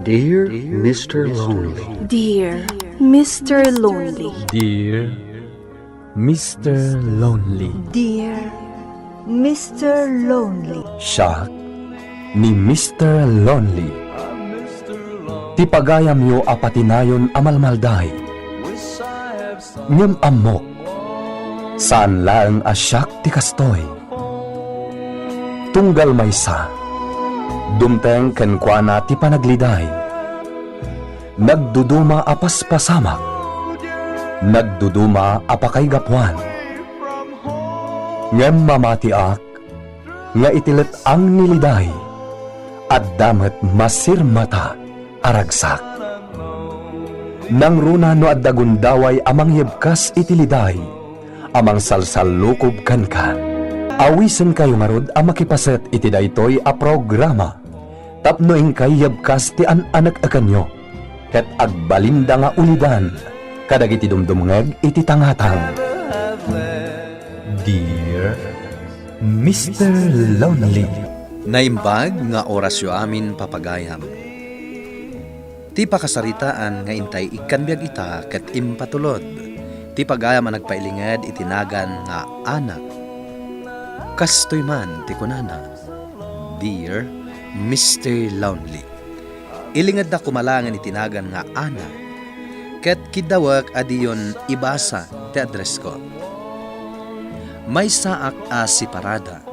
Dear Mr. Lonely. Dear Mr. Lonely. Dear Mr. Lonely. Dear Mr. Lonely. Siya ni Mr. Lonely. Ti pagayam yo apatinayon amalmalday. Ngem amok. Saan lang asyak ti kastoy. Tunggal maysa. Dumteng kenkwana ti panagliday. Nagduduma apas pasamak. Nagduduma apakay gapuan. Ngem mamatiak, nga itilet ang niliday, at damet masirmata aragsak. Nang runa no at dagundaway amang yebkas itiliday, amang salsalukob kankan. Awisen kayo marod ang makipaset iti daytoy a programa. Tapno ingkay yebkas ti anak akanyo, ket agbalinda nga ulidan, kadag iti dumdumngeg iti tangatang. Dear Mr. Lonely. Naimbag nga orasyo amin papagayam. Ti pakasaritaan nga intay ikanbiag ita ket impatulod. Ti pagayam ang nagpailinged itinagan nga anak. Kastoy man ti kunana. Dear Mr. Lonely. Ilingad na kumalangan itinagan nga anak. Ket kidawak adiyon ibasa ti address ko. May saak a si parada.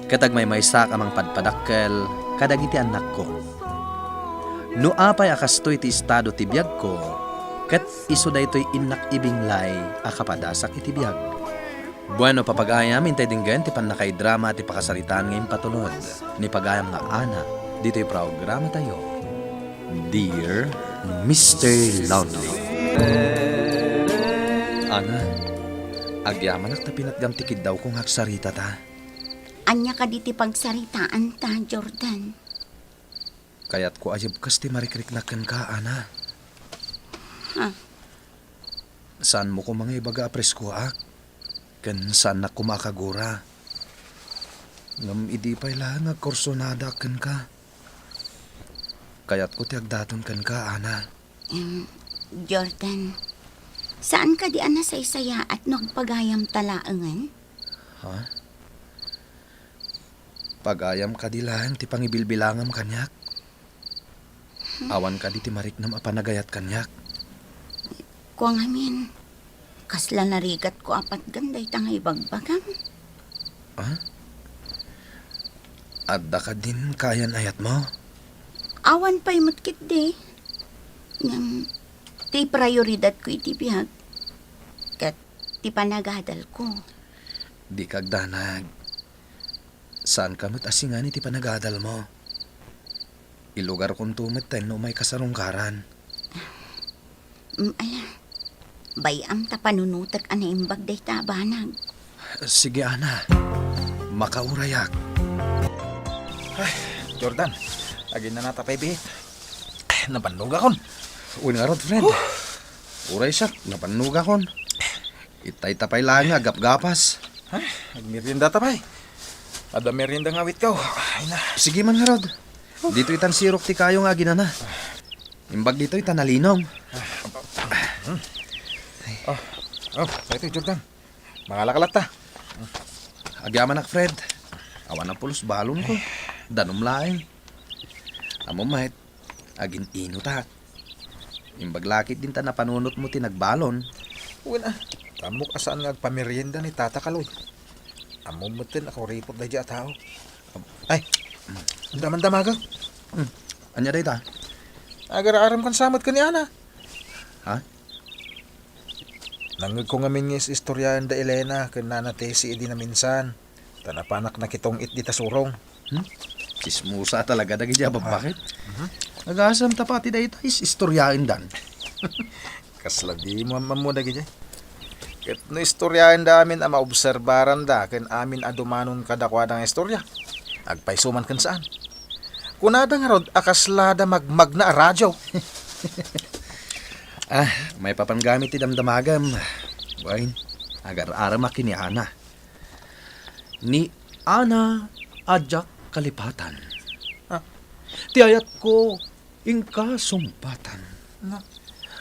Katag may saak amang padpadakkel kadag iti anak ko. No apay akastoy ti estado ti biyag ko, ket iso daytoy inak ibinglay a kapadasak iti biyag. Bueno papagayam intay dinggen ti panakay drama ti pakasaritaan ngayon patulod ni pagayam nga ana dito'y programa tayo. Dear Mr. Lonely. Ana, agyaman ak tapinatgam tikid daw kung haksarita ta. Anya ka diti pagsaritaan ta, Jordan. Kaya't ko ayab kas ti marikriknaken ka, ana. Ha? Saan mo ko mga ibaga apresko ak? Ken saan na kumakagura? Ngam idi pa'y lang agkorsonada ken ka. Kaya't ko ti agdaton ken ka, ana. Jordan, saan ka di ana sa isaya at nagpagayam talaangan? Ha? Pagayam ka di lang ti pangibilbilangam kanyak. Awan ka di ti mariknam apanagayat kanyak. Kuang amin, kasla narigat ko apat ganday tangay bagbagam. Ha? Adda ka din kayan ayat mo? Awan pa'y mutkit de. Ngam, ti prioridad ko iti biyag. Kat ti panagadal ko. Di kagdanag. Saan ka mo't asingan iti panagadal mo? Ilugar kong tumeten no may kasarungkaran. Ala, bayam ta panunutak ana imbag day tabanag. Sige, ana. Makaurayak. Ay, Jordan, agin na natapay bihit. Napanluga kon. Uy nga rod, friend. Uray siya, napanuga kon. Itay tapay lang nga, gap-gapas. Ay, nagmerienda tapay. Ada merienda nga wit kaw. Ay na. Sige man nga rod. Dito itan sirok ti kayo nga ginana. Imbag dito itan nalinong. Ito Jordan. Mangalakalat ta. Agyaman ak, Fred. Awan ang pulos balon ko. Danom laeng. Amo mahit. Agin ino ta. Imbag lakit din ta napanunot mo tinagbalon. Uwi na. Tamok asaan nga agpamerienda ni Tata Kaloy. Amo mo tin ako report na dya tao. Ay, daman-damaga. Anya day ta? Agar-aram kan samot ka ni Ana. Ha? Nangag ko nga mingis istoryahan da Elena kan nanatesi edi na minsan. Tanapanak na kitong it di tasurong. Chismusa talaga dagi dya bakit? Nag-asam tapati day ta is istoryain dan. Kaslagi mo mo dagi dya. Ket no istoryahan da amin ang maobserbaran da ken amin adumanon kadakwadang istorya. Agpaisuman kan saan. Kunada nga rod akaslada magmag na radyo. May papanggamit ti damdamagam. Buhain, agar-aram akin ni Ana. Ni Ana Adjak Kalipatan. Ti ayat ko, Ingka sumpatan.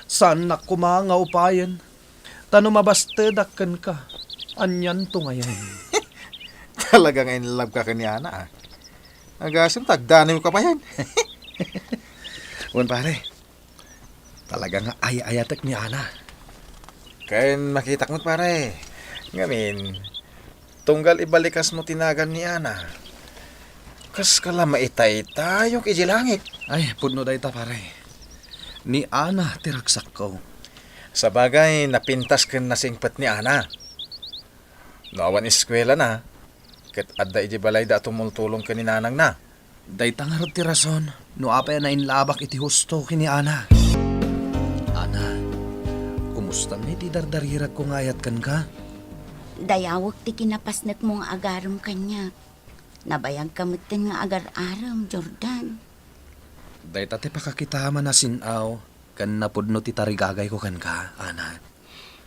Saan na kumanga upayan? Tano mabastedakan ka. Anyan to ngayon. Talagang in love ka kani Ana, ah. Agasim, tagdanin mo ka pa yan. Wan pare, talagang ay-ayatak ni Ana. Kain makita mo pare. Ngamin, tunggal ibalikas mo tinagan ni Ana. Kas kala maitay-tay yung kijilangit. Ay, pudno day ta pare. Ni Ana tiraksak ko. Sa bagay, napintas ka na singpat ni Ana. Nawan eskwela na. Kat adda ijibalay da tumultulong ka ni nanang na. Day tangarot ti rason, no apay na inlabak iti husto kini Ana. Ana, kumusta na iti dardarirat ko ngayat kan ka? Dayawag ti kinapasnak mo nga agaram kanya. Nabayag kamutin nga agar-aram, Jordan. Day tate pakakitaman na sinaw, kan napudno ti tarigagay ko kan ka, Ana.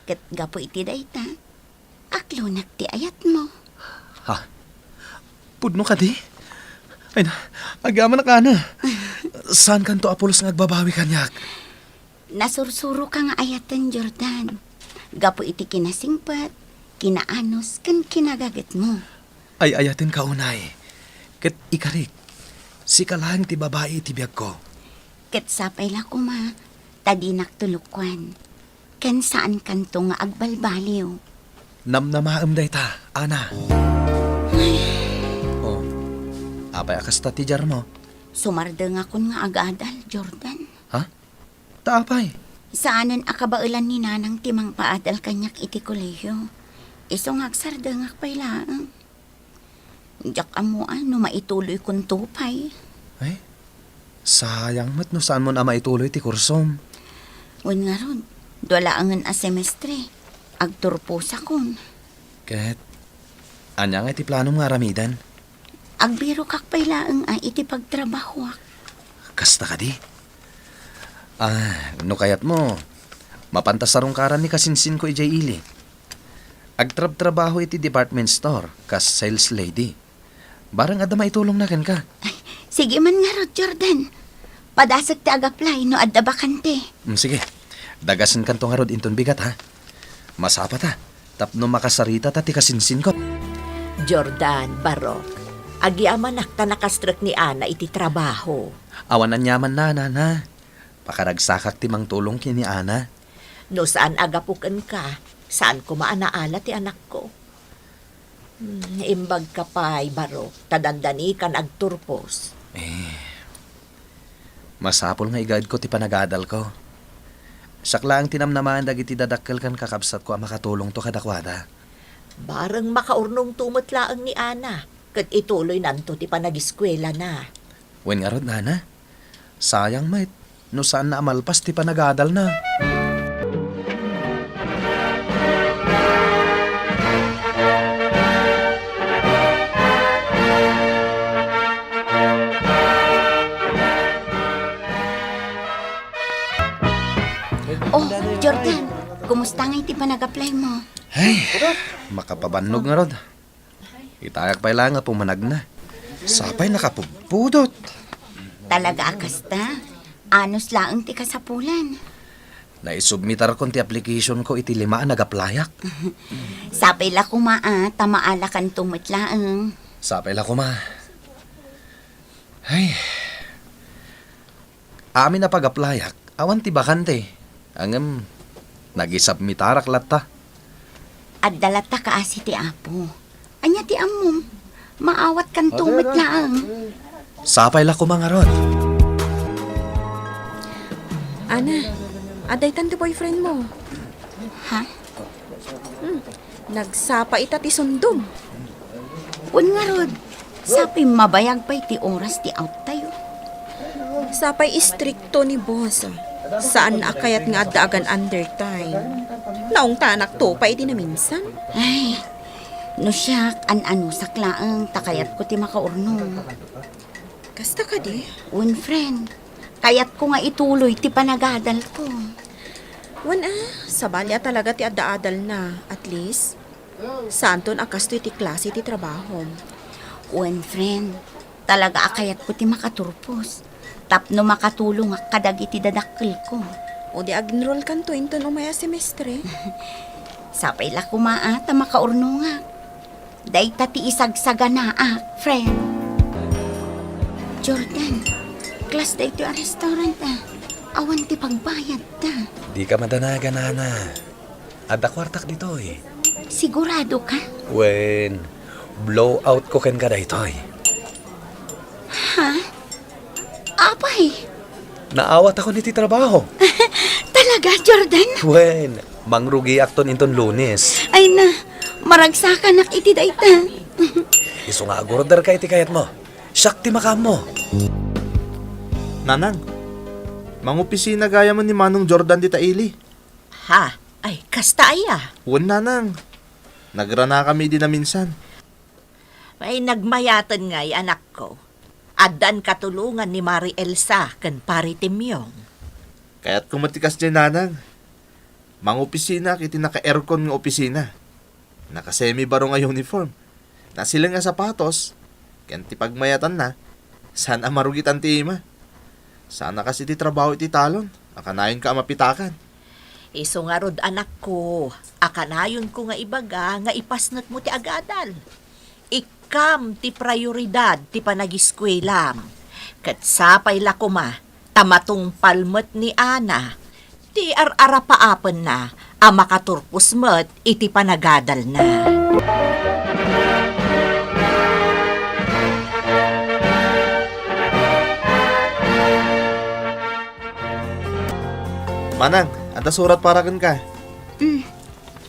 Kat gapo iti dayta. Aklunak ti ayat mo. Ha? Pudno ka di? Ay na, agaman na ka na. Saan kanto apulos nga agbabawi kanyak? Nasursuro ka nga ayatan, Jordan. Gapo iti kinasingpat, kinaanos, kan kinagagat mo. Ay ayatin ka unay. Kat ikarik, si kalang ti babae ti biyag ko. Kat sapay la ko ma, tadinak tulukwan. Kan saan kanto nga agbalbaliw. Namnamaam day ta, Ana. Oh, apay akas ta ti jar mo. Sumardeng akon nga agadal, Jordan. Ha? Taapay. Saanan akabailan ni nanang timang paadal kanyak iti kolehiyo. Iso nga agsardeng akpay laang. Diyak amuan no maituloy kun tupay. Ay, sayang mat no saan mo na maituloy ti kursom. Wen nga ron, dwalaangan a semestre. Agturpos akon. Ket, anya nga iti plano nga ramidan? Agbiro kakpay laang iti pagtrabaho ak. Kasta ka di? No kayat mo, mapantasarong karan ni kasinsin ko ijay ili. Agtrab-trabaho iti department store, kas sales lady. Barang adda maitulong na kan ka. Sige man nga rod, Jordan. Padasag ti ag-apply no adda bakante. Sige, dagasan kan to nga rod inton bigat ha. Masapa ta, tapno makasarita ta ti kasinsin ko. Jordan, Barok, agiaman nakta nakastrek ni Ana iti trabaho. Awanan nyaman na. Pakaragsakak ti mang tulong kini Ana. No saan agapukan ka, saan ko maanaala ti anak ko. Imbag ka pa'y, Barok, tadandani kan agturpos. Masapol nga igad ko ti panagadal ko. Sakla ang tinamnaman dagiti dadakkel kan kakabsat ko ang makatulong to kadakwada. Barang makaurnong tumutlaang ni Ana, kat ituloy nanto ti panagiskwela na. Wen nga rod, Nana. Sayang mait, no saan na amalpas ti panagadal na. Oh, Jordan, kumusta nga iti panag-apply mo? Ay, makapabannog nga rod. Itayag pa lang nga pumanag na. Sapay nakapupudot. Talaga akasta? Anos laang ti kasapulan. Naisubmitar kon ti application ko iti 5 nagaplayak. Sapay la kumaa, tamaala kan tumitlaang. Sapay la ko ma. Ay. Amin na pag-aplayak, awan ti bakante. Angam, nagisubmitarak latta. At dalata ka asi ti apo. Anya ti amom, maawat kan tumitlaang. Sapay la ko mga rod. Ana, aday tan ti boyfriend mo. Ha? Nagsapa ita ti sundom. Un nga rod, sapay mabayag pa iti oras ti out tayo. Sapay istrikto ni boss. Saan akayat nga daagan under time. Naong tanak to pa iti na minsan. Ay, no siyak, an-ano saklaang takayat ko ti makaurnong. Kasta ka di? Un friend, kayat ko nga ituloy ti panagadal ko. Sabalya talaga ti adda-adal na. At least, santon akasto iti klase ti trabaho. Un friend, talaga akayat ko ti makaturpos. Tapno makatulong ak kadag iti dadakkel ko. O di aginroll kanto inton umaya semestre. Sapay la kumaata makaurno nga. Day tati isagsaga na friend. Jordan, class day to a restaurant Awan ti pagbayad ta. Di ka madanaga, Nana. Ada kwartak dito eh. Sigurado ka? When blow out ko ken ka daytoy. Ha? Apay? Naawat ako niti trabaho. Talaga, Jordan? When mangrugi akton inton Lunes. Ay na, maragsakan nak iti dayta. Iso nga agorder ka iti kayat mo. Siyak ti makam mo. Nanang, mangopisina gaya mo ni Manong Jordan di taili. Ha? Ay, kasta aya. Wan nanang. Nagrana kami din na minsan. Ay, nagmayatan nga'y anak ko. Adan katulungan ni Mari Elsa kan pari Timyong. Kaya't kumatikas niya nanang. Mangopisina kiti naka-aircon ng opisina. Naka-semi baro nga uniform. Na sila nga sapatos. Kaya ti pagmayatan na. Sana marugitan ti ima. Sana kasi ti trabaho iti talon. Akanayon ka mapitakan. Iso nga rod anak ko. Akanayon ko nga ibaga nga ipasnat mo ti agadal. Ikam ti prioridad ti panagiskwela. Kat sapay la kuma, tamatong palmet ni Ana. Ti ar-arapaapan na, makaturpos met iti panagadal na. Manang, anta surat para kan ka.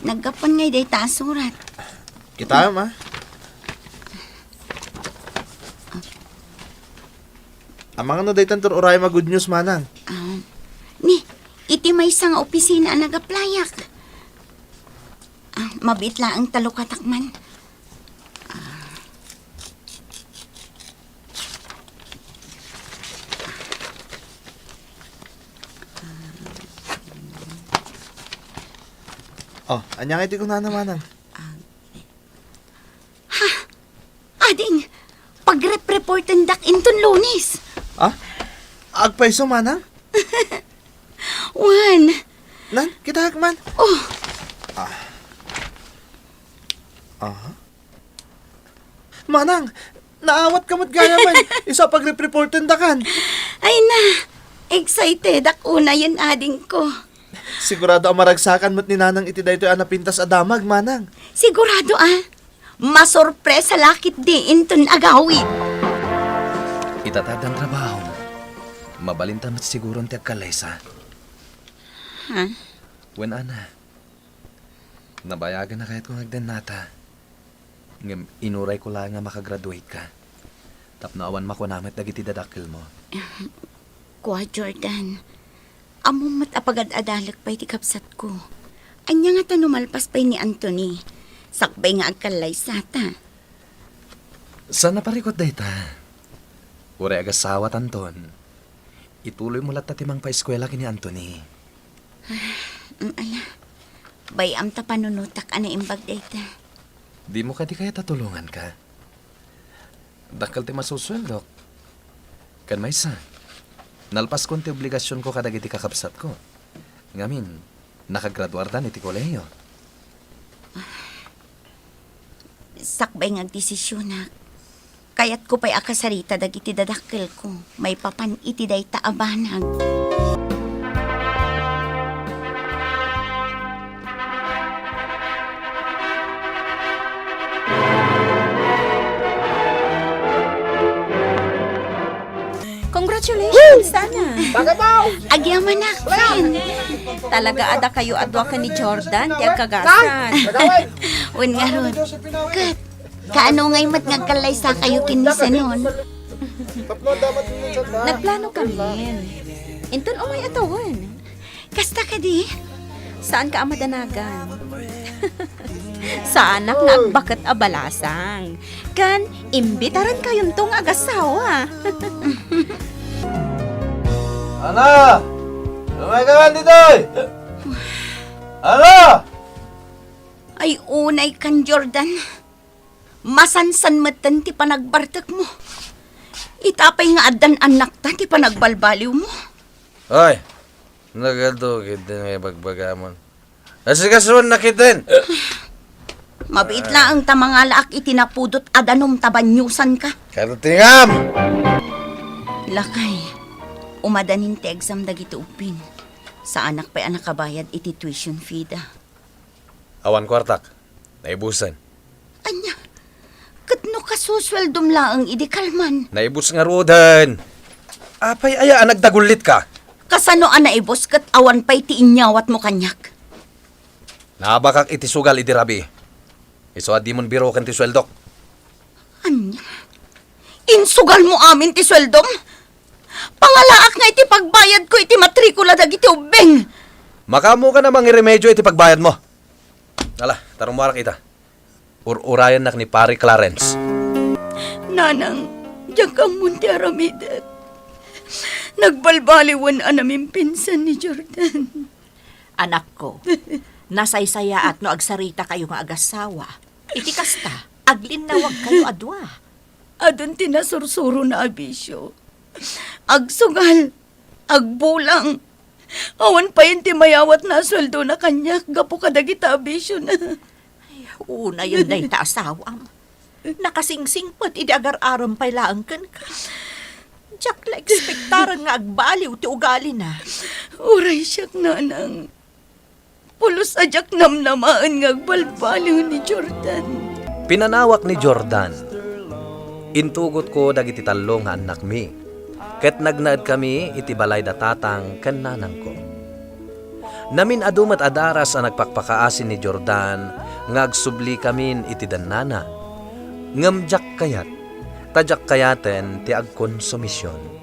Naggapan ngay day ta surat. Kita ma. Amang ano day tantor oray ma good news manang. Ni, iti may isang opisina ang nagaplayak. Mabit lang ang talukatakman. Oh, anyang iti ko na manang. Ading, pag-reportan dak inton Lunes. Ah? Agpaiso manang? Juan, Nan, kita man. oh, Manang, naawat ka mo't gaya man. Isa pag-reportan dakan. ay na, excited ako na yun ading ko. Sigurado ang maragsakan mo't ni nanang iti daytoy anapintas adamag manang. Sigurado masorpresa lakit di inton agawid. Itatad ang trabaho. Mabalinta mat siguro ti agkalaysa. Ha? When ana, nabayagan na kahit kung agdan nata. Ngem inuray ko lang nga makagraduate ka. Tapno awan makunamit dagiti dadakil mo. Kuha Jordan, amumat apagad-adalag pa'y tikapsat ko. Anya nga tanumalpas pa'y ni Anthony. Sakbay nga agkalay sata. Sana parikot day ta. Uray agasawat Anton. Ituloy mo lahat timang pa-eskwela kini Anthony. Ala, bayam ta panunutak ana imbag dayta. Di mo ka di kaya tatulungan ka. Dakal ti masusweldo. Kan may isa. Nalpas kon ti obligasyon ko kadag iti kakabsat ko. Ngamin, nakagraduar dan iti koleyo. Sakbay nga desisyonak. Kayat ko pa'y akasarita dag iti dadakkel ko. May papan iti dayta abanag. Congratulations, sana. Agyaman na, friend. Talaga ada kayo adwa ka ni Jordan, di agkagasan. Un nga ron. Kat, kaano ngay mat ngagkalay sa kayo kinisa nun? Nagplano kami. Inton umay atawan. Kasta ka di? Saan ka amadanagan? Sa anak nga agbakat abalasang. Kan, imbitaran kayong tong agasawa. Ana! Lumagawan dito eh! Ana! Ay unay kan Jordan. Masansan matan ti panagbartak mo. Itapay nga adan anak ta, ti panagbalbaliw mo. Hoy, nagadukid din nga bagbagamon. Asikasuan na kitin! Mabait lang ta mga laak itinapudot adanom tabanyusan ka. Karutingam! Lakay, umadanin ti exam dagiti upin. Sa anak pa'y anak kabayad iti tuition fee da. Awan kwartak, naibusan. Anya, katno kasusweldom laang idikalman. Naibus nga rodan. Apay aya nagdagulit ka. Kasano anaibos kat awan pa'y ti inyawat mo kanyak. Nabakak iti sugal iti rabi. Iso di mon biro kan ti sweldok. Anya, insugal mo amin ti sweldom? Pangalaak nga iti pagbayad ko iti matrikula dagiti ubeng. Makamo ka namang iremedyo iti pagbayad mo. Ala, tarong mo kita. Urayan nak ni Pari Clarence. Nanang, diyan ka munti aramidet. Nagbalbaliwan namin pinsan ni Jordan. Anak ko, nasaysaya at no agsarita kayo nga agasawa. Iti kasta, aglinawag kayo adwa. Adon tinasursuro na abisyo. Agsugal, agbulang. Awan pa yun ti mayawat na sweldo na kanyak. Gapo ka dagita abisyo na. Una yun na ita asawam. Nakasingsing pat idi agar-aram pa'y laangkan ka. Diyak la ekspektaran nga agbaliw ti ugali na. Uray siyak nanang. Pulos ajak namnamaan nga agbalbaliw ni Jordan. Pinanawak ni Jordan. Intugot ko dagiti tallo nga anak mi. Ket nagnaad kami iti balay da tatang ken nanang ko. Namin adumat adaras ang nagpakpakaasin ni Jordan nga agsubli kamin iti danana. Ngamjak kayat, tadyak kayaten ti agkonsumisyon.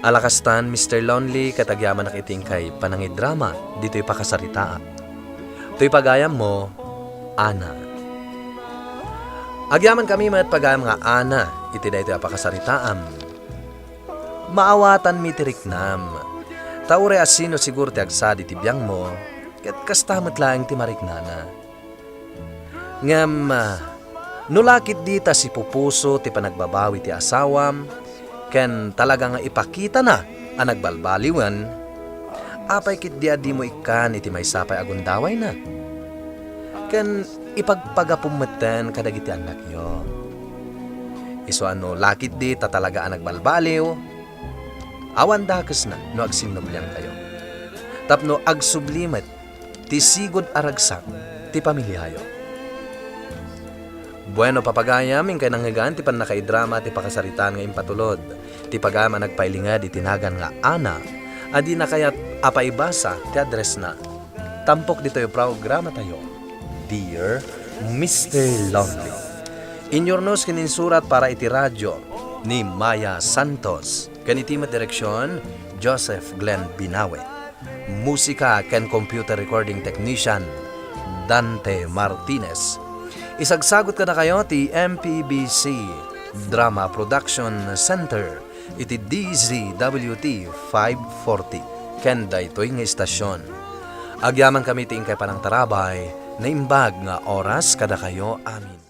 Alakastan, Mr. Lonely, katagyaman nakiting kay panangidrama, dito'y pakasaritaa. To'y pagayam mo, Ana. Agyaman kami mat pagayam nga Ana, iti da ito'y pakasaritaam. Maawatan mi tiriknam. Taure asino siguro ti agsadi ti biyang mo, ket kastamat lang ti mariknana. Ngam, nulakit dita si pupuso ti panagbabawi ti asawam, ken talaga nga ipakita na ang nagbalbaliwan, apay kit di mo ikan iti may sapay agundaway na. Ken ipagpagapumeten kadagiti anak yo. Iso ano lakit di ta talaga ang nagbalbaliw, awan dakes na no agsinnobliang kayo. Tapno agsublimet ti sigod aragsak ti pamilyayo. Bueno papagayam kay nanghigan ti panakaidrama ti pakasaritaan nga impatulod. Ti pagama nagpailingad itinagan nga Ana, adi na kayat apaibasa ti address na. Tampok dito yung programa tayo. Dear Mr. Lonely. Inyornos kininsurat para iti radyo ni Maya Santos. Kanitimat direksyon, Joseph Glenn Binawe. Musika ken computer recording technician, Dante Martinez. Isagsagot ka na kayo ti MPBC Drama Production Center iti DZWT 540 ken daytoy nga istasyon. Agyaman kami ti ingkay panang tarabay na imbag nga oras kada kayo amin.